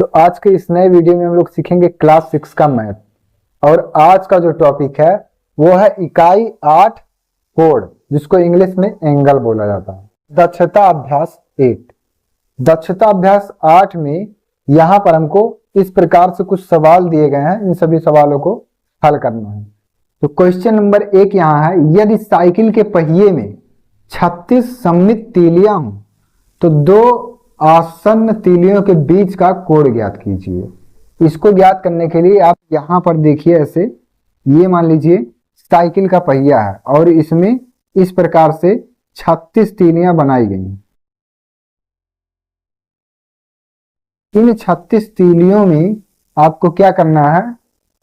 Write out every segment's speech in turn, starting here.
तो आज के इस नए वीडियो में हम लोग सीखेंगे क्लास 6 का मैथ। और आज का जो टॉपिक है वो है इकाई 8 कोण, जिसको इंग्लिश में एंगल बोला जाता है। दक्षता अभ्यास 8। दक्षता अभ्यास 8 में यहाँ पर हमको इस प्रकार से कुछ सवाल दिए गए हैं, इन सभी सवालों को हल करना है। तो क्वेश्चन नंबर 1 यहाँ है, यदि साइकिल के पहिए में 36 सममित तीलियां हों तो दो आसन्न तीलियों के बीच का कोण ज्ञात कीजिए। इसको ज्ञात करने के लिए आप यहाँ पर देखिए, ऐसे ये मान लीजिए साइकिल का पहिया है और इसमें इस प्रकार से 36 तीलियां बनाई गई हैं। इन 36 तीलियों में आपको क्या करना है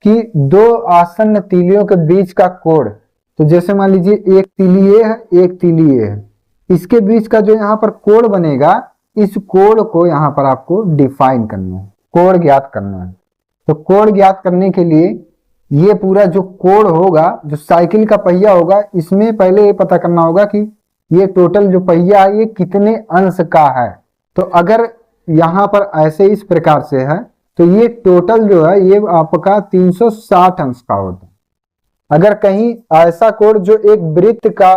कि दो आसन्न तीलियों के बीच का कोण, तो जैसे मान लीजिए एक तीली ये है, एक तीली ये है, इसके बीच का जो यहाँ पर कोण बनेगा, इस कोण को यहाँ पर आपको डिफाइन करना है, कोण ज्ञात करना है। तो कोण ज्ञात करने के लिए ये पूरा जो कोण होगा, जो साइकिल का पहिया होगा, इसमें पहले ये पता करना होगा कि ये टोटल जो पहिया है ये कितने अंश का है। तो अगर यहाँ पर ऐसे इस प्रकार से है तो ये टोटल जो है ये आपका 360 अंश का होता है। अगर कहीं ऐसा कोण जो एक वृत्त का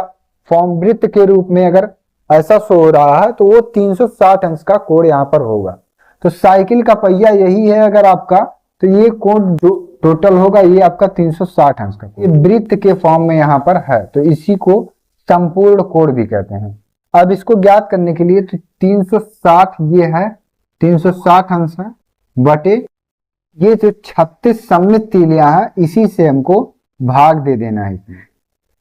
फॉर्म, वृत्त के रूप में अगर ऐसा शो हो रहा है तो वो 360 अंश का कोण यहाँ पर होगा। तो साइकिल का पहिया यही है अगर आपका, तो ये कोण जो टोटल होगा ये आपका 360 अंश का, ये वृत्त के फॉर्म में यहाँ पर है, तो इसी को संपूर्ण कोण भी कहते हैं। अब इसको ज्ञात करने के लिए तो 360 ये है, 360 अंश है बटे ये जो 36 सममित तीलियां है, इसी से हमको भाग दे देना है इसमें।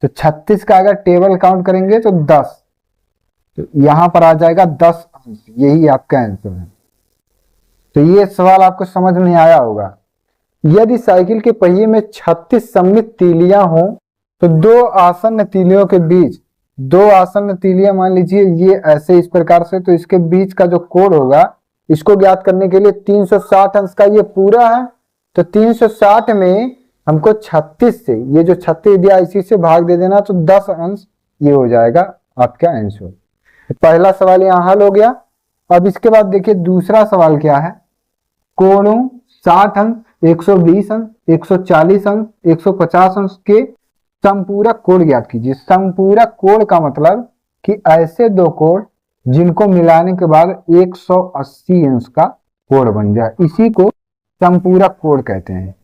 तो 36 का अगर टेबल काउंट करेंगे तो 10, तो यहां पर आ जाएगा 10 अंश, यही आपका आंसर है। तो ये सवाल आपको समझ में आया होगा। यदि साइकिल के पहिए में 36 सममित तीलियां हों तो दो आसन्न तीलियों के बीच, दो आसन्न तीलियां मान लीजिए ये ऐसे इस प्रकार से, तो इसके बीच का जो कोण होगा इसको ज्ञात करने के लिए 360 अंश का ये पूरा है, तो 360 में हमको 36 से, ये जो 36 दिया इसी से भाग दे देना, तो 10 अंश ये हो जाएगा आपका आंसर। पहला सवाल यहाँ हल हो गया। अब इसके बाद देखिए दूसरा सवाल क्या है, कोणों 60 अंश, 120 अंश, 140 अंश, 150 अंश के संपूरक कोण ज्ञात कीजिए। संपूरक कोण का मतलब कि ऐसे दो कोण जिनको मिलाने के बाद 180 अंश का कोण बन जाए, इसी को संपूरक कोण कहते हैं।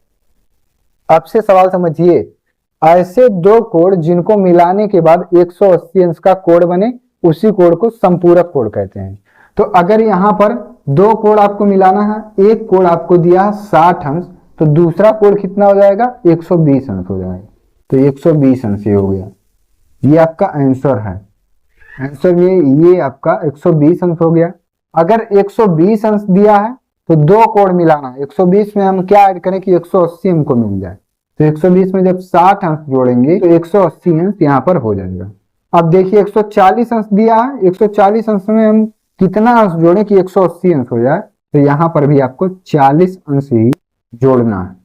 अब से सवाल समझिए, ऐसे दो कोण जिनको मिलाने के बाद 180 अंश का कोण बने, उसी कोण को संपूरक कोण कहते हैं। तो अगर यहाँ पर दो कोण आपको मिलाना है, एक कोण आपको दिया 60 अंश, तो दूसरा कोण कितना हो जाएगा, 120 अंश हो जाएगा। तो 120 अंश ये हो गया, ये आपका आंसर है। आंसर में ये आपका 120 अंश हो गया। अगर 120 अंश दिया है तो दो कोण मिलाना है, 120 में हम क्या ऐड करें कि 180 हमको मिल जाए, तो 120 में जब 60 अंश जोड़ेंगे तो 180 अंश यहाँ पर हो जाएगा। अब देखिए 140 अंश दिया है, 140 अंश में हम कितना अंश जोड़ें कि 180 अंश हो जाए, तो यहाँ पर भी आपको 40 अंश ही जोड़ना है।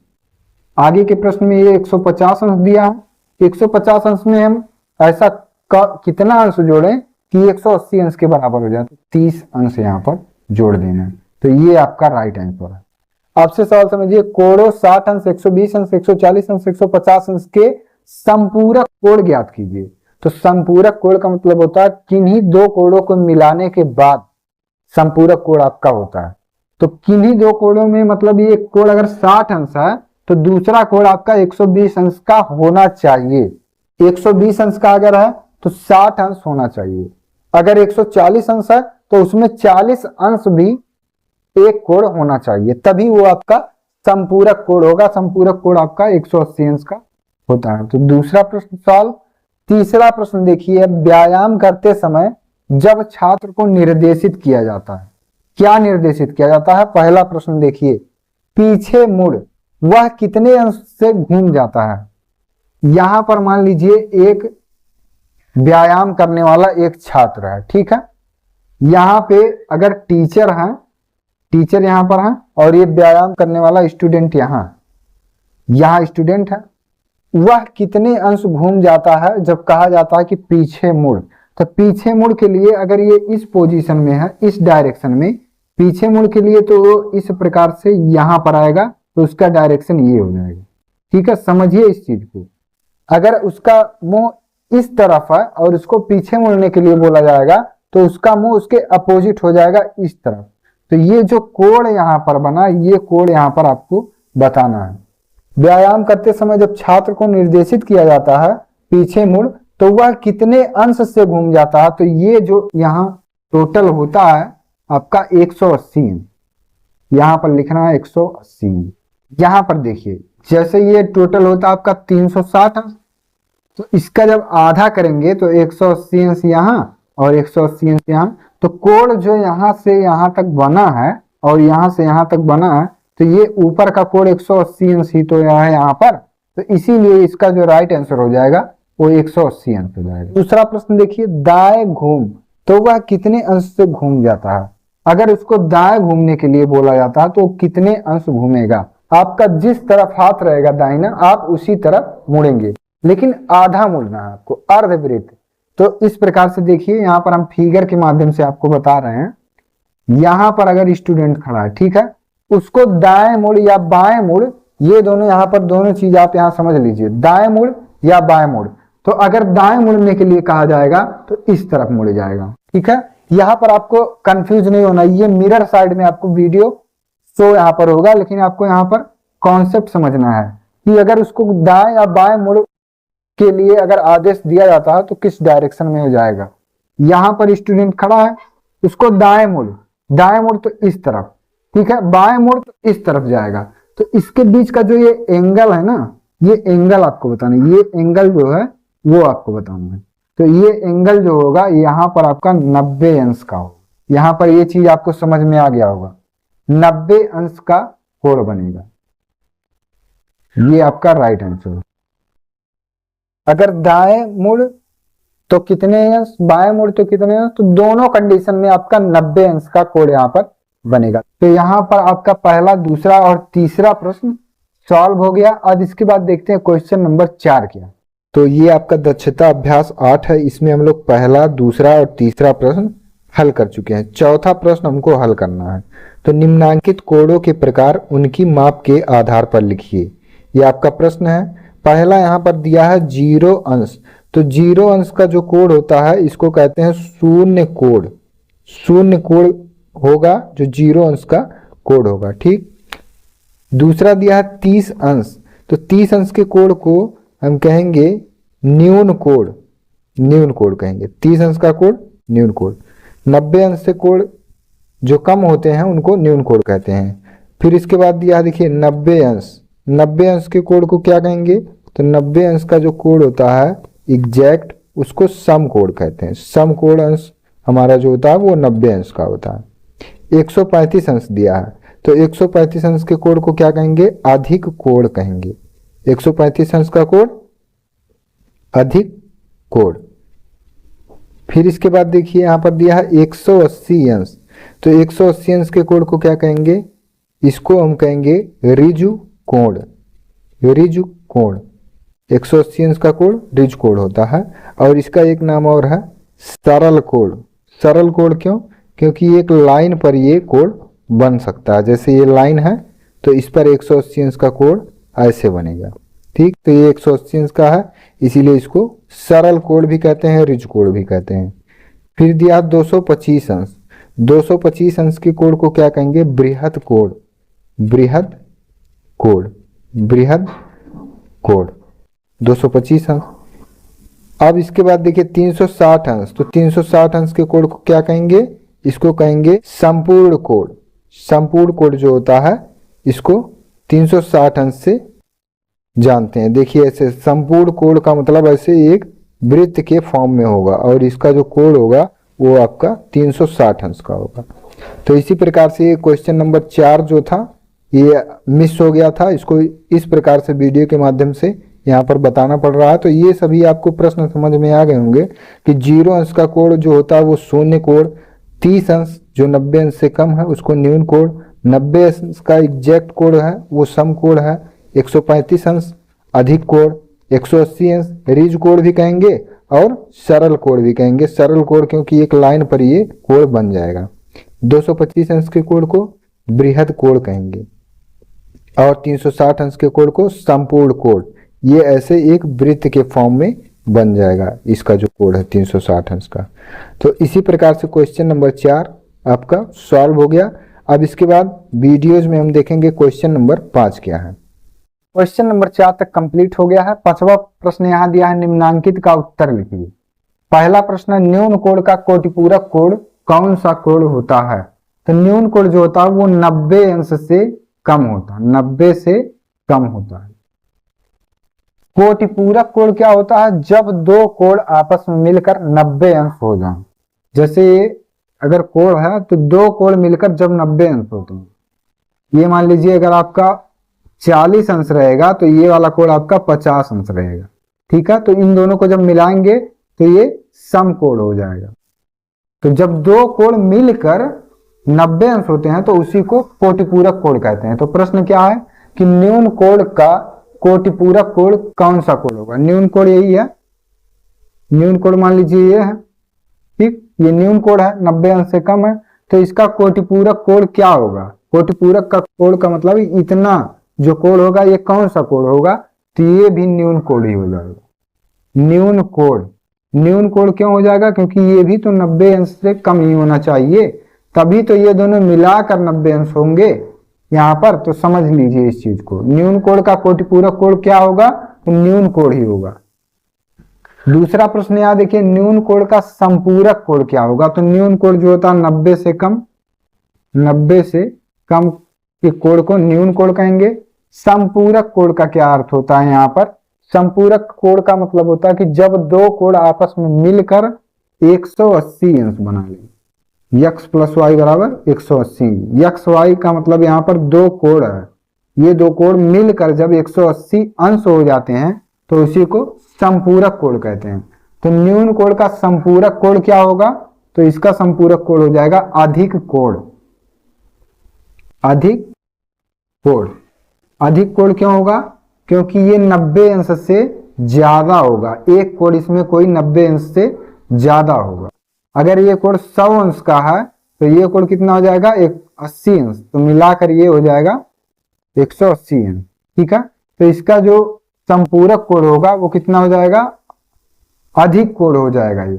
आगे के प्रश्न में ये 150 अंश दिया है, 150 अंश में हम ऐसा कितना अंश जोड़ें कि 180 अंश के बराबर हो जाए, तो 30 अंश यहाँ पर जोड़ देना है। तो ये आपका राइट आंसर है। आपसे सवाल समझिए, कोणों 60 अंश, 120 अंश, 140 अंश, 150 अंश के संपूरक कोण ज्ञात कीजिए। तो संपूरक कोण का मतलब होता है किन्हीं दो कोणों को मिलाने के बाद संपूरक कोण आपका होता है। तो किन्हीं दो कोणों में मतलब ये कोण अगर 60 अंश है तो दूसरा कोण आपका 120 अंश का होना चाहिए। 120 अंश का अगर है तो 60 अंश होना चाहिए। अगर 140 अंश है तो उसमें 40 अंश भी एक कोण होना चाहिए, तभी वो आपका संपूरक कोण होगा। संपूरक कोण आपका 180 अंश का होता है। तो दूसरा प्रश्न सॉल्व। तीसरा प्रश्न देखिए, व्यायाम करते समय जब छात्र को निर्देशित किया जाता है, क्या निर्देशित किया जाता है? पहला प्रश्न देखिए, पीछे मुड़, वह कितने अंश से घूम जाता है। यहां पर मान लीजिए एक व्यायाम करने वाला एक छात्र है, ठीक है। यहाँ पे अगर टीचर है, टीचर यहाँ पर है और ये व्यायाम करने वाला स्टूडेंट यहाँ स्टूडेंट है, वह कितने अंश घूम जाता है जब कहा जाता है कि पीछे मुड़। तो पीछे मुड़ के लिए अगर ये इस पोजीशन में है, इस डायरेक्शन में, पीछे मुड़ के लिए तो वो इस प्रकार से यहां पर आएगा, तो उसका डायरेक्शन ये हो जाएगा। ठीक है, समझिए इस चीज को। अगर उसका मुंह इस तरफ है और उसको पीछे मुड़ने के लिए बोला जाएगा तो उसका मुंह उसके अपोजिट हो जाएगा इस तरफ। तो ये जो कोण यहां पर बना, ये कोण यहां पर आपको बताना है। व्यायाम करते समय जब छात्र को निर्देशित किया जाता है पीछे मुड़, तो वह कितने अंश से घूम जाता है, तो ये जो यहाँ टोटल होता है आपका 180 अंश। यहां पर लिखना है 180। यहां पर देखिए जैसे ये टोटल होता है आपका 360 अंश, तो इसका जब आधा करेंगे तो 180 अंश यहाँ और 180 अंश यहाँ, तो कोण जो यहां से यहां तक बना है और यहां से यहां तक बना है, तो ये ऊपर का कोण 180 अंश ही तो है यहाँ पर, तो इसीलिए इसका जो राइट आंसर हो जाएगा वो 180 अंश हो जाएगा। दूसरा प्रश्न देखिए, दाएं घूम, तो वह कितने अंश से घूम जाता है। अगर उसको दाएं घूमने के लिए बोला जाता है तो वो कितने अंश घूमेगा। आपका जिस तरफ हाथ रहेगा दाहिना, आप उसी तरफ मुड़ेंगे, लेकिन आधा मुड़ना है आपको, अर्धवृत्त। तो इस प्रकार से देखिए, यहाँ पर हम फिगर के माध्यम से आपको बता रहे हैं। यहां पर अगर स्टूडेंट खड़ा है, ठीक है, उसको दाएं मुड़ या बाएं मुड़, ये दोनों यहाँ पर दोनों चीज आप यहाँ समझ लीजिए, दाएं मुड़ या बाएं मुड़। तो अगर दाएं मुड़ने के लिए कहा जाएगा तो इस तरफ मुड़ जाएगा। ठीक है, यहाँ पर आपको कंफ्यूज नहीं होना, ये मिरर साइड में आपको वीडियो शो यहाँ पर होगा, लेकिन आपको यहाँ पर कॉन्सेप्ट समझना है कि अगर उसको दाएं या बाएं मुड़ के लिए अगर आदेश दिया जाता है तो किस डायरेक्शन में हो जाएगा। यहाँ पर स्टूडेंट खड़ा है, उसको दाएं मुड़, दाएं मुड़ तो इस तरफ, ठीक है, बाएं मुड़ तो इस तरफ जाएगा। तो इसके बीच का जो ये एंगल है ना, ये एंगल आपको बताना है, ये एंगल जो है वो आपको बताना है। तो ये एंगल जो होगा यहाँ पर आपका 90 अंश का होगा। यहाँ पर ये चीज आपको समझ में आ गया होगा, 90 अंश का कोण बनेगा। ये आपका राइट आंसर। अगर दाएं मुड़ तो कितने अंश, बाएं मुड़ तो कितने अंश, तो दोनों कंडीशन में आपका 90 अंश का कोण यहाँ पर बनेगा। तो यहाँ पर आपका पहला, दूसरा और तीसरा प्रश्न सॉल्व हो गया। अब इसके बाद देखते हैं क्वेश्चन नंबर 4 क्या। तो ये आपका दक्षता अभ्यास 8 है, इसमें हम लोग पहला, दूसरा और तीसरा प्रश्न हल कर चुके हैं। चौथा प्रश्न हमको हल करना है। तो निम्नांकित कोणों के प्रकार उनकी माप के आधार पर लिखिए। ये आपका प्रश्न है। पहला यहाँ पर दिया है 0 अंश, तो 0 अंश का जो कोण होता है इसको कहते हैं शून्य कोण। शून्य कोण होगा जो 0 अंश का कोण होगा। ठीक, दूसरा दिया है 30 अंश, तो 30 अंश के कोण को हम कहेंगे न्यून कोण। न्यून कोण कहेंगे, 30 अंश का कोण न्यून कोण। 90 अंश से कोण जो कम होते हैं उनको न्यून कोण कहते हैं। फिर इसके बाद दिया है देखिए 90 अंश। 90 अंश के कोण को क्या कहेंगे, तो 90 अंश का जो कोण होता है एग्जैक्ट, उसको सम कोण कहते हैं। सम कोण अंश हमारा जो होता है वो 90 अंश का होता है। 135 अंश दिया है, तो 135 अंश के कोण को क्या कहेंगे, अधिक कोण कहेंगे। 135 अंश का कोण अधिक कोण। फिर इसके बाद देखिए यहाँ पर दिया है 180 अंश, तो 180 अंश के कोण को क्या कहेंगे, इसको हम कहेंगे ऋजु कोण। ऋजु कोण, 180 अंश का कोण ऋजु कोण होता है। और इसका एक नाम और है सरल कोण। सरल कोण क्यों, क्योंकि एक लाइन पर ये कोण बन सकता है। जैसे ये लाइन है तो इस पर 180 अंश का कोण ऐसे बनेगा। ठीक, तो ये 180 अंश का है, इसीलिए इसको सरल कोण भी कहते हैं, ऋजु कोण भी कहते हैं। फिर दिया 225 अंश। 225 अंश के कोण को क्या कहेंगे, बृहद कोण। बृहद कोण, बृहद कोण 225 अंश। अब इसके बाद देखिए 360 अंश, तो 360 अंश के कोण को क्या कहेंगे, इसको कहेंगे संपूर्ण कोण। संपूर्ण कोण जो होता है इसको 360 अंश से जानते हैं। देखिए ऐसे संपूर्ण कोण का मतलब ऐसे एक वृत्त के फॉर्म में होगा और इसका जो कोण होगा वो आपका 360 अंश का होगा। तो इसी प्रकार से ये क्वेश्चन नंबर 4 जो था ये मिस हो गया था, इसको इस प्रकार से वीडियो के माध्यम से यहाँ पर बताना पड़ रहा है। तो ये सभी आपको प्रश्न समझ में आ गए होंगे कि 0 अंश का कोण जो होता है वो शून्य कोण, 30 अंश जो 90 अंश से कम है उसको न्यून कोण, 90 अंश का एग्जैक्ट कोण है वो सम कोण है, 135 अंश अधिक कोण, 180 अंश ऋजु कोण भी कहेंगे और सरल कोण भी कहेंगे। सरल कोण क्योंकि एक लाइन पर ये कोण बन जाएगा। 225 अंश के कोण को बृहद कोण कहेंगे और 360 अंश के कोण को संपूर्ण कोण। ये ऐसे एक वृत्त के फॉर्म में बन जाएगा इसका जो कोण है 360 अंश का। तो इसी प्रकार से क्वेश्चन नंबर 4 आपका सॉल्व हो गया। अब इसके बाद वीडियोज में हम देखेंगे क्वेश्चन नंबर 5 क्या है। क्वेश्चन नंबर 4 तक कंप्लीट हो गया है। 5वां प्रश्न यहाँ दिया है, निम्नांकित का उत्तर लिखिए। पहला प्रश्न, न्यून कोण का कोटिपूरक कोण कौन सा कोण होता है? तो न्यून कोण जो होता है वो 90 अंश से कम होता है, 90 से कम होता है। कोटिपूरक कोण क्या होता है? जब दो कोण आपस में मिलकर 90 अंश हो जाए। जैसे अगर कोण है तो दो कोण मिलकर जब 90 अंश होते हैं, ये मान लीजिए अगर आपका 40 अंश रहेगा तो ये वाला कोण आपका 50 अंश रहेगा। ठीक है, तो इन दोनों को जब मिलाएंगे तो ये समकोण हो जाएगा। तो जब दो कोण मिलकर 90 अंश होते हैं तो उसी को कोटिपूरक कोण कहते हैं। तो प्रश्न क्या है कि न्यून कोण का कोटिपूरक कोण कौन सा कोण होगा? न्यून कोण यही है, न्यून कोण मान लीजिए ये है, ठीक, ये न्यून कोण है, 90 अंश से कम है। तो इसका कोटिपूरक कोण क्या होगा? कोटिपूरक का कोण का मतलब इतना जो कोण होगा ये कौन सा कोण होगा? तो ये भी न्यून कोण ही हो जाएगा। न्यून कोण, न्यून कोण क्यों हो जाएगा? क्योंकि ये भी तो 90 अंश से कम ही होना चाहिए, तभी तो ये दोनों मिलाकर 90 अंश होंगे यहाँ पर। तो समझ लीजिए इस चीज को, न्यून कोण का कोटिपूरक कोण क्या होगा? तो न्यून कोण ही होगा। दूसरा प्रश्न यहाँ देखिए, न्यून कोण का संपूरक कोण क्या होगा? तो न्यून कोण जो होता है 90 से कम, 90 से कम के कोण को न्यून कोण कहेंगे। संपूरक कोण का क्या अर्थ होता है यहाँ पर? संपूरक कोण का मतलब होता है कि जब दो कोण आपस में मिलकर 180 अंश बना ले। यक्स प्लस वाई बराबर 180। यक्स वाई का मतलब यहाँ पर दो कोण है, ये दो कोण मिलकर जब 180 अंश हो जाते हैं तो उसी को संपूरक कोण कहते हैं। तो न्यून कोण का संपूरक कोण क्या होगा? तो इसका संपूरक कोण हो जाएगा अधिक कोण। अधिक कोण, अधिक कोण क्यों होगा? क्योंकि ये 90 अंश से ज्यादा होगा, एक कोण इसमें कोई 90 अंश से ज्यादा होगा। अगर ये कोण 100 अंश का है तो ये कोण कितना हो जाएगा? 80 अंश, तो मिलाकर ये हो जाएगा 180 अंश। ठीक है, तो इसका जो संपूरक कोण होगा वो कितना हो जाएगा? अधिक कोण हो जाएगा ये।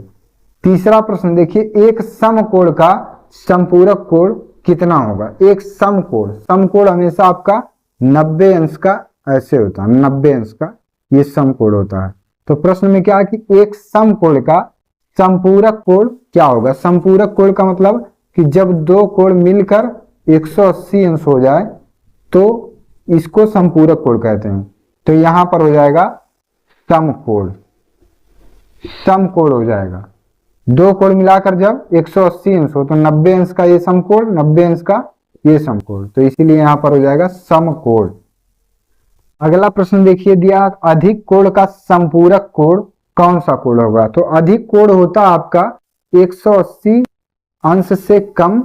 तीसरा प्रश्न देखिए, एक समकोण का संपूरक कोण कितना होगा? एक समकोण, समकोण हमेशा आपका 90 अंश का ऐसे होता है, 90 अंश का ये समकोण होता है। तो प्रश्न में क्या है कि एक समकोण का संपूरक कोण क्या होगा? संपूरक कोण का मतलब कि जब दो कोण मिलकर 180 अंश हो जाए तो इसको संपूरक कोण कहते हैं। तो यहां पर हो जाएगा समकोण, समकोण हो जाएगा। दो कोण मिलाकर जब 180 अंश हो तो 90 अंश का ये समकोण, 90 अंश का ये समकोण, तो इसीलिए यहां पर हो जाएगा समकोण। अगला प्रश्न देखिए दिया, अधिक कोण का संपूरक कोण कौन सा कोण होगा? तो अधिक कोण होता आपका 180 अंश से कम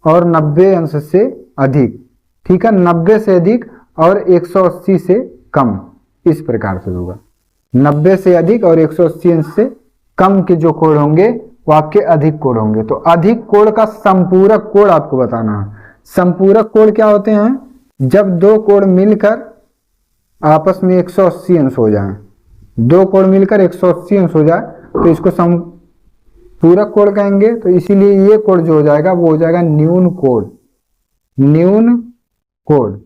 और 90 अंश से अधिक। ठीक है, 90 से अधिक और 180 से कम, इस प्रकार से होगा। 90 से अधिक और 180 अंश से कम के जो कोण होंगे वो आपके अधिक कोण होंगे। तो अधिक कोण का संपूरक कोण आपको बताना है। संपूरक कोण क्या होते हैं? जब दो कोण मिलकर आपस में 180 अंश हो जाए, दो कोण मिलकर 180 अंश हो जाए तो इसको संपूरक कोण कहेंगे। तो इसीलिए ये कोण जो हो जाएगा वो हो जाएगा न्यून कोण, न्यून कोण।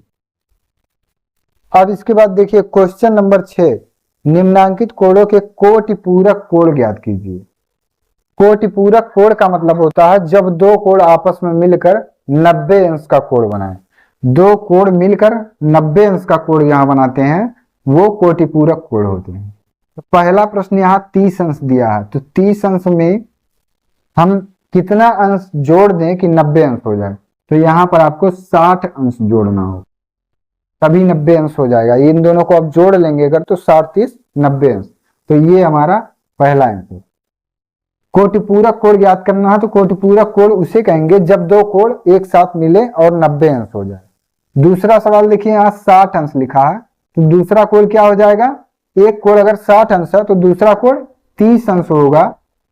अब इसके बाद देखिए क्वेश्चन नंबर 6, निम्नांकित कोणों के कोटिपूरक कोण ज्ञात कीजिए। कोटिपूरक कोण का मतलब होता है जब दो कोण आपस में मिलकर 90 अंश का कोण बनाए। दो कोण मिलकर 90 अंश का कोण यहां बनाते हैं, वो कोटिपूरक कोण होते हैं। तो पहला प्रश्न यहाँ 30 अंश दिया है, तो 30 अंश में हम कितना अंश जोड़ दें कि 90 अंश हो जाए? तो यहाँ पर आपको 60 अंश जोड़ना हो, तभी 90 अंश हो जाएगा। इन दोनों को आप जोड़ लेंगे अगर तो 60 30 90 अंश। तो ये हमारा पहला आंसर। कोटिपूरक कोण ज्ञात करना है तो कोटिपूरक कोण उसे कहेंगे जब दो कोण एक साथ मिले और 90 अंश हो जाए। दूसरा सवाल देखिए, यहाँ 60 अंश लिखा है, तो दूसरा कोण क्या हो जाएगा? एक कोण अगर 60 अंश है तो दूसरा कोण 30 अंश होगा,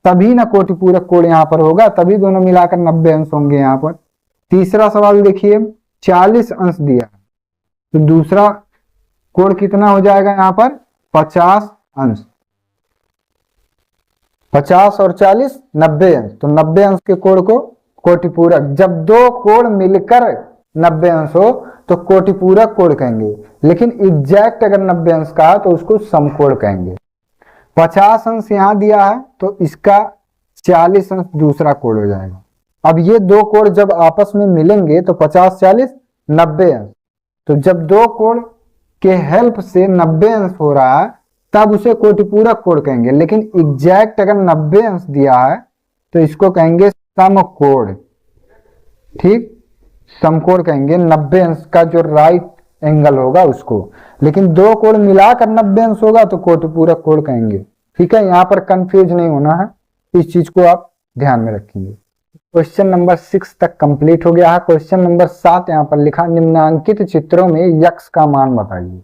तभी ना कोटिपूरक कोण यहाँ पर होगा, तभी दोनों मिलाकर 90 अंश होंगे यहाँ पर। तीसरा सवाल देखिए 40 अंश दिया है, तो दूसरा कोण कितना हो जाएगा यहाँ पर 50 अंश। 50 और 40 90 अंश, तो 90 अंश के कोण को कोटिपूरक। जब दो कोण मिलकर 90 अंश हो तो कोटिपूरक कोण कहेंगे, लेकिन एग्जैक्ट अगर 90 अंश का है तो उसको समकोण कहेंगे। 50 अंश यहाँ दिया है तो इसका 40 अंश दूसरा कोण हो जाएगा। अब ये दो कोण जब आपस में मिलेंगे तो 50 40 90 अंश, तो जब दो कोण के हेल्प से 90 अंश हो रहा है तब उसे कोटिपूरक कोण कहेंगे, लेकिन एग्जैक्ट अगर 90 अंश दिया है तो इसको कहेंगे समकोण। ठीक, समकोण कहेंगे 90 अंश का जो राइट एंगल होगा उसको, लेकिन दो कोण मिलाकर 90 अंश होगा तो कोटिपूरक कोण कहेंगे। ठीक है, यहाँ पर कंफ्यूज नहीं होना है, इस चीज को आप ध्यान में रखेंगे। क्वेश्चन नंबर 6 तक कंप्लीट हो गया है। क्वेश्चन नंबर 7 यहाँ पर लिखा, निम्नांकित चित्रों में यक्स का मान बताइए।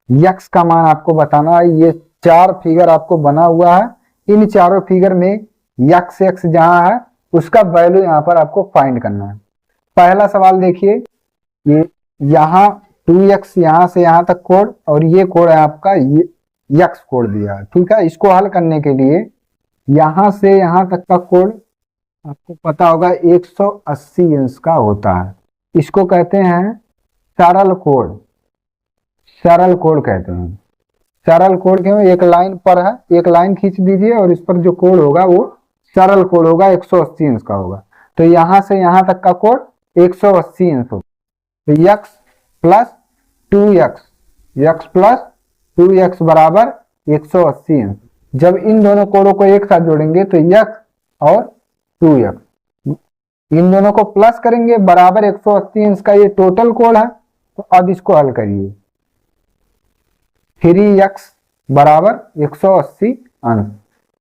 यक्स का मान आपको बताना है। ये 4 फिगर आपको बना हुआ है, इन चारों फिगर में यक्स एक्स जहां है उसका वैल्यू यहाँ पर आपको फाइंड करना है। पहला सवाल देखिए, ये यहाँ 2x यहाँ से यहाँ तक कोण और ये कोण है आपका ये यक्स कोण दिया है। ठीक है, इसको हल करने के लिए यहाँ से यहाँ तक का कोण आपको पता होगा 180 अंश का होता है। इसको कहते हैं सरल कोण। सरल कोण कहते हैं। सरल कोण क्यों? एक लाइन पर है, एक लाइन खींच दीजिए और इस पर जो कोण होगा वो सरल कोण होगा, 180 अंश का होगा। तो यहां से यहां तक का कोण 180 अंश होगा। तो x plus 2x, x plus 2x बराबर 180 अंश। जब इन दोनों कोणों को एक साथ जोड़ेंगे तो यक्स और 2x, इन दोनों को प्लस करेंगे बराबर 180 अंश का ये टोटल कोण है। तो अब इसको हल करिए, 3x बराबर 180 अंश।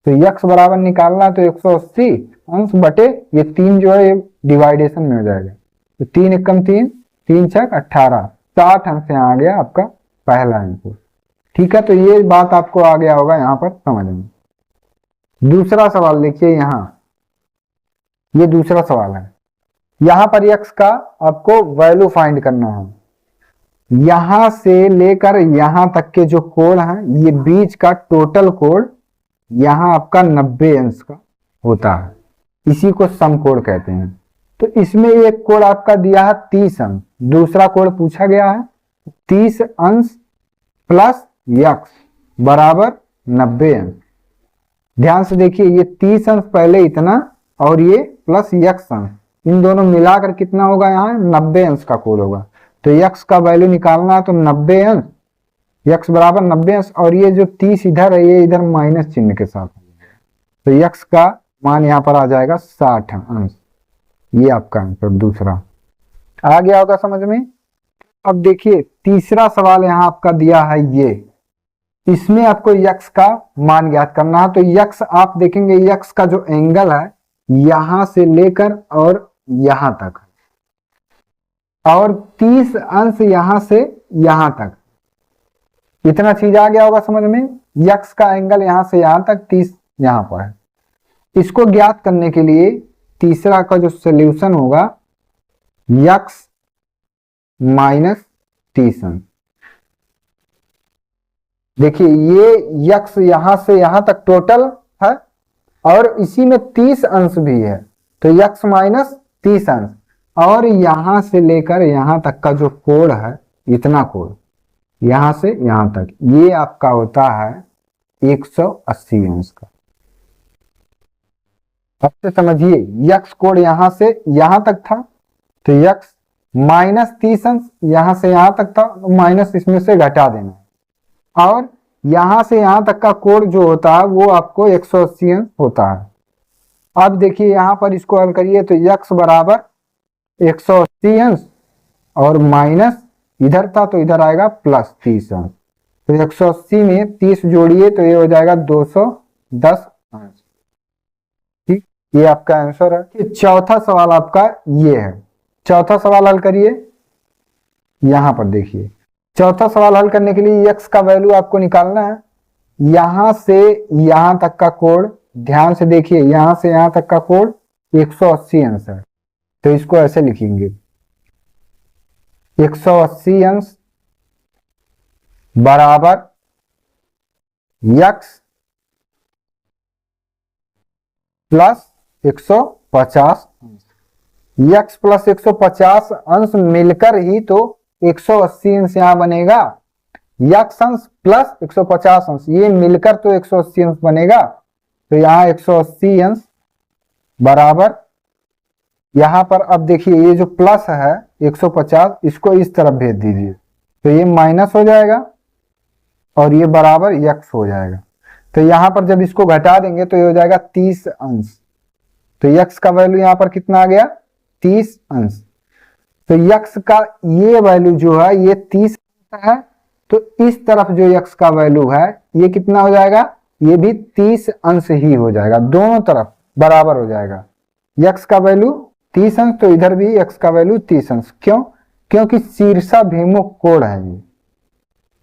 तो x बराबर निकालना तो 180 अंश बटे ये 3 जो है ये डिवाइडेशन में हो जाएगा। तो 3 एकम 3, 3 छक 18, 60 अंश यहाँ आ गया आपका पहला आंसर। ठीक है, तो ये बात आपको आ गया होगा यहाँ पर समझ में। दूसरा सवाल देखिए, यहाँ ये दूसरा सवाल है। यहाँ पर x का आपको वैल्यू फाइंड करना है। यहां से लेकर यहां तक के जो कोण है ये बीच का टोटल कोण यहां आपका 90 अंश का होता है, इसी को समकोण कहते हैं। तो इसमें एक कोण आपका दिया है 30 अंश, दूसरा कोण पूछा गया है 30 अंश प्लस यक्स बराबर 90 अंश। ध्यान से देखिए, ये 30 अंश पहले इतना और ये प्लस यक्स अंश, इन दोनों मिलाकर कितना होगा यहाँ 90 अंश का कोण होगा। तो यक्स का वैल्यू निकालना है तो 90 अंश, यक्स बराबर 90 अंश, और ये जो 30 इधर है ये इधर माइनस चिन्ह के साथ, तो यक्स का मान यहाँ पर आ जाएगा 60 अंश। ये आपका आंसर दूसरा आ गया होगा समझ में। अब देखिए तीसरा सवाल यहाँ आपका दिया है ये, इसमें आपको यक्स का मान ज्ञात करना है। तो यक्स आप देखेंगे, यक्स का जो एंगल है यहां से लेकर और यहां तक, और 30 अंश यहां से यहां तक, इतना चीज आ गया होगा समझ में। यक्स का एंगल यहां से यहां तक, 30 यहां पर है। इसको ज्ञात करने के लिए तीसरा का जो सॉल्यूशन होगा यक्स माइनस 30 अंश। देखिए ये यक्स यहां से यहां तक टोटल है और इसी में 30 अंश भी है, तो यक्स माइनस 30 अंश, और यहां से लेकर यहां तक का जो कोण है इतना कोण यहां से यहां तक, ये आपका होता है 180 अंश का। अब से समझिए, यक्स कोण यहां से यहां तक था तो यक्स माइनस 30 अंश, यहां से यहां तक था तो माइनस इसमें से घटा देना है, और यहां से यहां तक का कोण जो होता है वो आपको 180 अंश होता है। अब देखिए यहां पर इसको हल करिए तो यक्स बराबर 180 अंश और माइनस इधर था तो इधर आएगा प्लस 30 अंश। तो 180 में 30 जोड़िए तो ये हो जाएगा 210 अंश। ठीक, ये आपका आंसर है। चौथा सवाल आपका ये है। चौथा सवाल हल करिए, यहां पर देखिए चौथा सवाल हल करने के लिए यक्स का वैल्यू आपको निकालना है। यहां से यहां तक का कोण, ध्यान से देखिए, यहां से यहां तक का कोण 180 अंश है, तो इसको ऐसे लिखेंगे 180 अंश बराबर x प्लस 150 x प्लस 150 अंश मिलकर ही तो 180 अंश यहाँ बनेगा। x अंश प्लस 150 अंश ये मिलकर तो 180 अंश बनेगा। तो यहाँ 180 अंश बराबर, यहाँ पर अब देखिए ये जो प्लस है 150 इसको इस तरफ भेज दीजिए तो ये माइनस हो जाएगा और ये बराबर x हो जाएगा। तो यहाँ पर जब इसको घटा देंगे तो ये हो जाएगा 30 अंश। तो x का वैल्यू यहाँ पर कितना आ गया 30 अंश। तो x का ये वैल्यू जो है ये 30 है, तो इस तरफ जो x का वैल्यू है ये कितना हो जाएगा, ये भी 30 अंश ही हो जाएगा, दोनों तरफ बराबर हो जाएगा। x का वैल्यू 30 अंश तो इधर भी x का वैल्यू 30 अंश। क्यों? क्योंकि शीर्षाभिमुख कोण है, ये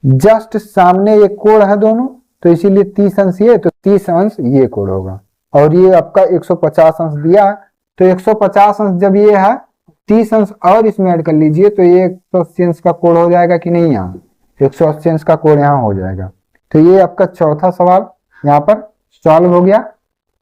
जस्ट सामने ये कोण है दोनों, तो इसीलिए 30 अंश ये, तो 30 अंश ये कोण होगा। और ये आपका 150 अंश दिया है, तो 150 अंश जब ये है 30 अंश और इसमें ऐड कर लीजिए तो ये 180 अंश का कोण हो जाएगा कि नहीं, यहाँ 180 अंश का कोण यहाँ हो जाएगा। तो ये आपका चौथा सवाल यहाँ पर सॉल्व हो गया।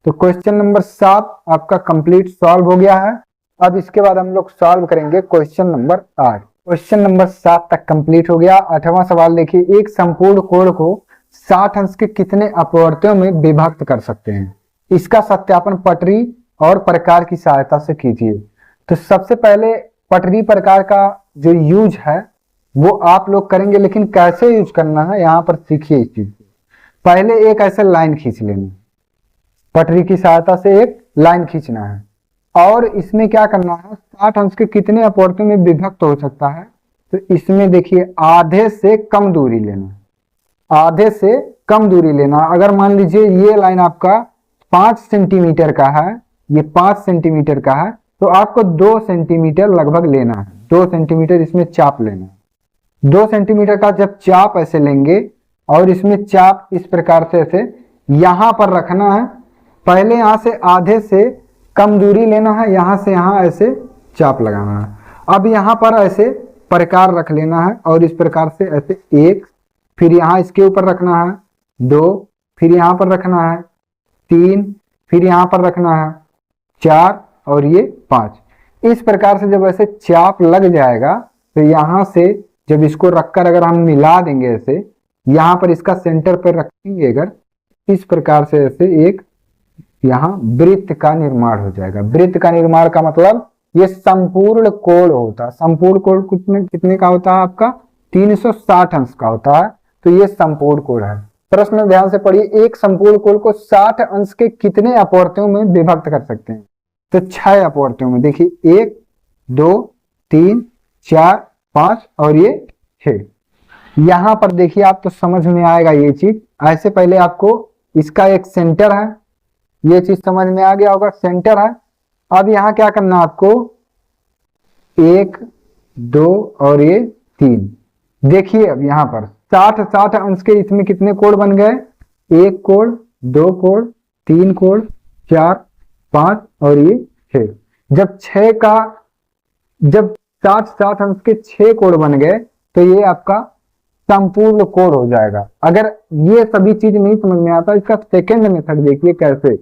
तो क्वेश्चन नंबर 7 आपका कंप्लीट सॉल्व हो गया है। अब इसके बाद हम लोग सॉल्व करेंगे क्वेश्चन नंबर 8। क्वेश्चन नंबर 7 तक कंप्लीट हो गया। 8वां सवाल देखिए, एक संपूर्ण कोण को 60 अंश के कितने अपवर्त्यों में विभक्त कर सकते हैं? इसका सत्यापन पटरी और प्रकार की सहायता से कीजिए। तो सबसे पहले पटरी प्रकार का जो यूज है वो आप लोग करेंगे, लेकिन कैसे यूज करना है यहाँ पर सीखिए इस चीज को। पहले एक ऐसे लाइन खींच लेनी, पटरी की सहायता से एक लाइन खींचना है और इसमें क्या करना है, 60 अंश के कितने अपवर्त्यों में विभक्त हो सकता है। तो इसमें देखिए आधे से कम दूरी लेना, आधे से कम दूरी लेना। अगर मान लीजिए ये लाइन आपका 5 सेंटीमीटर का है, ये 5 सेंटीमीटर का है, तो आपको 2 सेंटीमीटर लगभग लेना है, 2 सेंटीमीटर इसमें चाप लेना है। 2 सेंटीमीटर का जब चाप ऐसे लेंगे और इसमें चाप इस प्रकार से ऐसे यहां पर रखना है। पहले यहां से आधे से कम दूरी लेना है, यहां से यहां ऐसे चाप लगाना है। अब यहां पर ऐसे प्रकार रख लेना है और इस प्रकार से ऐसे 1, फिर यहां इसके ऊपर रखना है 2, फिर यहां पर रखना है 3, फिर यहां पर रखना है 4 और ये 5। इस प्रकार से जब ऐसे चाप लग जाएगा तो यहां से जब इसको रखकर अगर हम मिला देंगे ऐसे, यहां पर इसका सेंटर पर रखेंगे अगर, इस प्रकार से ऐसे एक यहाँ वृत्त का निर्माण हो जाएगा। वृत्त का निर्माण का मतलब ये संपूर्ण कोण होता है। संपूर्ण कोण कितने का होता है आपका, 360 अंश का होता है। तो ये संपूर्ण कोण है। प्रश्न ध्यान से पढ़िए, एक संपूर्ण कोण को 60 अंश के कितने अपवर्त्यों में विभक्त कर सकते हैं? तो 6 अपवर्त्यों में। देखिए 1, 2, 3, 4, 5 और ये 6। यहां पर देखिए आप तो समझ में आएगा ये चीज। ऐसे पहले आपको इसका एक सेंटर है, ये चीज समझ में आ गया होगा, सेंटर है। अब यहाँ क्या करना आपको, 1, 2 और ये 3। देखिए अब यहाँ पर 60 अंश के इसमें कितने कोण बन गए, 1 कोण, 2 कोण, 3 कोण, 4, 5 और ये 6। जब 60 अंश के 6 कोण बन गए तो ये आपका संपूर्ण कोण हो जाएगा। अगर ये सभी चीज नहीं समझ में आता, इसका सेकेंड मेथड देखिए कैसे।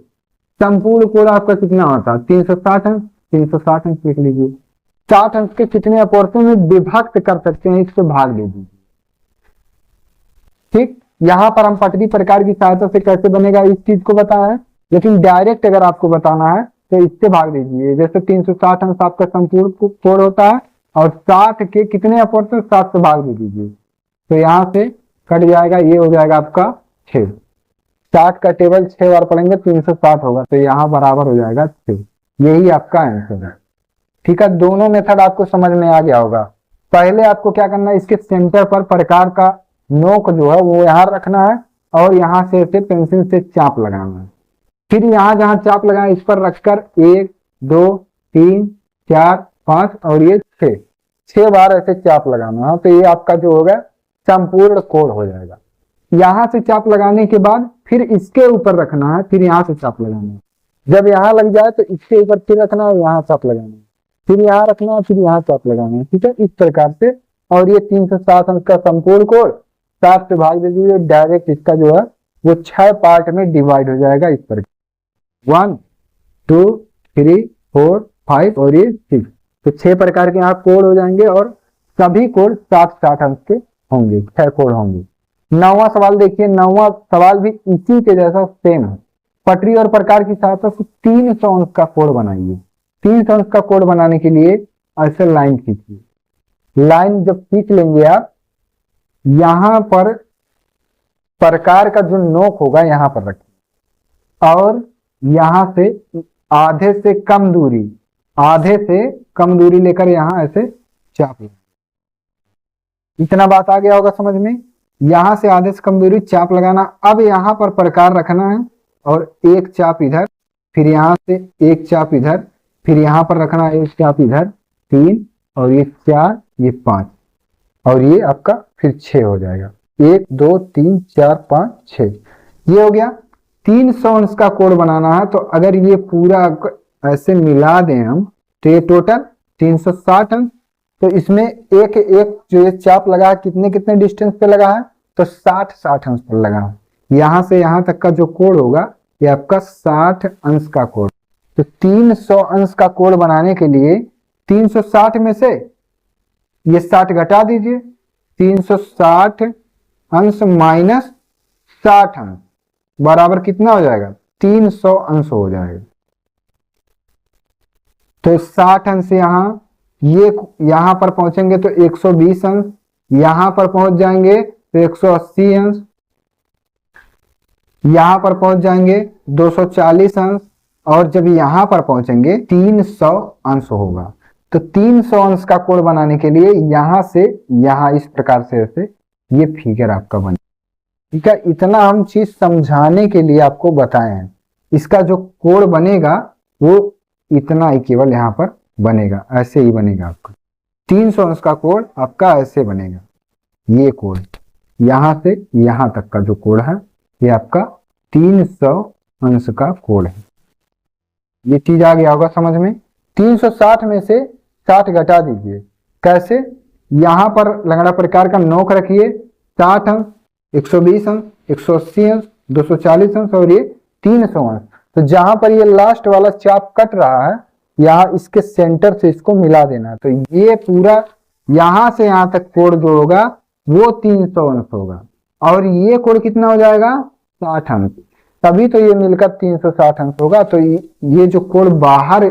संपूर्ण कोण आपका कितना होता है, 360 अंश, 360 अंश लिख लीजिए। 60 अंश के कितने अपवर्त्यों में विभक्त कर सकते हैं, इसको भाग दे दीजिए। ठीक, यहां पर हम पटरी प्रकार की सहायता से कैसे बनेगा इस चीज को बताया है, लेकिन डायरेक्ट अगर आपको बताना है तो इससे भाग दीजिए। जैसे 360 अंश आपका संपूर्ण कोण होता है और 60 के कितने अपवर्त्यों, 7 से भाग दे दीजिए तो यहां से कट जाएगा, ये हो जाएगा आपका 6। 60 का टेबल 6 बार पढ़ेंगे 360 होगा, तो यहाँ बराबर हो जाएगा 6। यही आपका आंसर है। ठीक है, दोनों मेथड आपको समझ में आ गया होगा। पहले आपको क्या करना है, इसके सेंटर पर प्रकार का नोक जो है वो यहाँ रखना है और यहाँ से ऐसे पेंसिल से चाप लगाना है। फिर यहाँ जहाँ चाप लगाए इस पर रखकर 1, 2, 3, 4, 5 और ये 6 बार ऐसे चाप लगाना है। तो ये आपका जो होगा संपूर्ण कोण हो जाएगा। यहां से चाप लगाने के बाद फिर इसके ऊपर रखना है, फिर यहां से चाप लगाना है। जब यहां लग जाए तो इसके ऊपर फिर रखना है, यहां चाप लगाना है। फिर यहाँ रखना है, फिर यहाँ चाप लगाना है, ठीक है, इस प्रकार से। और ये 360 अंक का संपूर्ण कोण 7 से भाग दे दीजिए, डायरेक्ट इसका जो है वो 6 पार्ट में डिवाइड हो जाएगा इस प्रकार, 1 2 3 4 5 और ये 6। तो 6 प्रकार के यहाँ कोण हो जाएंगे और सभी कोण 60-60 अंक के होंगे, 6 कोण होंगे। 9वां सवाल देखिए, 9वां सवाल भी इसी के जैसा सेम है। पटरी और प्रकार की सहायता से 300 अंक का कोण बनाइए। 300 अंक का कोण बनाने के लिए ऐसे लाइन खींचिए। लाइन जब खींच लेंगे आप, यहां पर प्रकार का जो नोक होगा यहां पर रखिए और यहां से आधे से कम दूरी लेकर यहां ऐसे चाप लेंगे। इतना बात आ गया होगा समझ में। यहां से आधे से कम दूरी चाप लगाना। अब यहां पर प्रकार रखना है और एक चाप इधर, फिर यहां से एक चाप इधर, फिर यहां पर रखना है एक चाप इधर, 3 और ये 4, ये 5 और ये आपका फिर 6 हो जाएगा। 1 2 3 4 5 6 ये हो गया। 300 अंश का कोण बनाना है, तो अगर ये पूरा ऐसे मिला दें हम तो ये टोटल 360 अंश। तो इसमें एक एक जो ये चाप लगा है कितने कितने डिस्टेंस पे लगा है, तो 60-60 अंश पर लगा है। यहां से यहां तक का जो कोण होगा ये आपका 60 अंश का कोण। तो 300 अंश का कोण बनाने के लिए 360 में से ये 60 घटा दीजिए, 360 अंश माइनस 60 अंश बराबर कितना हो जाएगा, 300 अंश हो जाएगा। तो 60 अंश ये यहां पर पहुंचेंगे तो 120 अंश, यहां पर पहुंच जाएंगे तो 180 अंश, यहां पर पहुंच जाएंगे 240 अंश और जब यहां पर पहुंचेंगे 300 अंश होगा। तो 300 अंश का कोण बनाने के लिए यहां से यहां इस प्रकार से ऐसे ये फिगर आपका बने, ठीक है। इतना हम चीज समझाने के लिए आपको बताए हैं। इसका जो कोण बनेगा वो इतना ही केवल यहाँ पर बनेगा, ऐसे ही बनेगा आपका 300 अंश का कोण आपका ऐसे बनेगा। ये कोण यहां से यहां तक का जो कोण है ये आपका 300 अंश का कोण है। ये चीज आ गया होगा समझ में। 360 में से 60 घटा दीजिए। कैसे, यहां पर लंगड़ा प्रकार का नोक रखिए, 60 अंश, 120 अंश, 180 अंश, 240 अंश और ये 300 अंश। तो जहां पर ये लास्ट वाला चाप कट रहा है यहाँ इसके सेंटर से इसको मिला देना है। तो ये पूरा यहां से यहां तक कोण जो होगा वो 300 अंश होगा और ये कोण कितना हो जाएगा, 60 अंश। तभी तो ये मिलकर 360 अंश होगा। तो ये जो कोण बाहर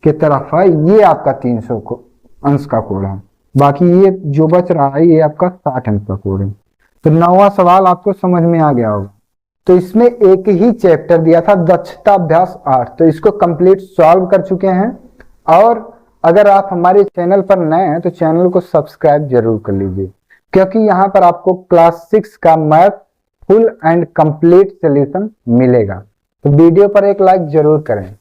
के तरफ है ये आपका 300 अंश का कोण है, बाकी ये जो बच रहा है ये आपका 60 अंश का कोण है। तो 9वां सवाल आपको समझ में आ गया होगा। तो इसमें एक ही चैप्टर दिया था, दक्षता अभ्यास 8, तो इसको कंप्लीट सॉल्व कर चुके हैं। और अगर आप हमारे चैनल पर नए हैं तो चैनल को सब्सक्राइब जरूर कर लीजिए, क्योंकि यहाँ पर आपको क्लास 6 का math full and complete solution मिलेगा। तो वीडियो पर एक लाइक जरूर करें।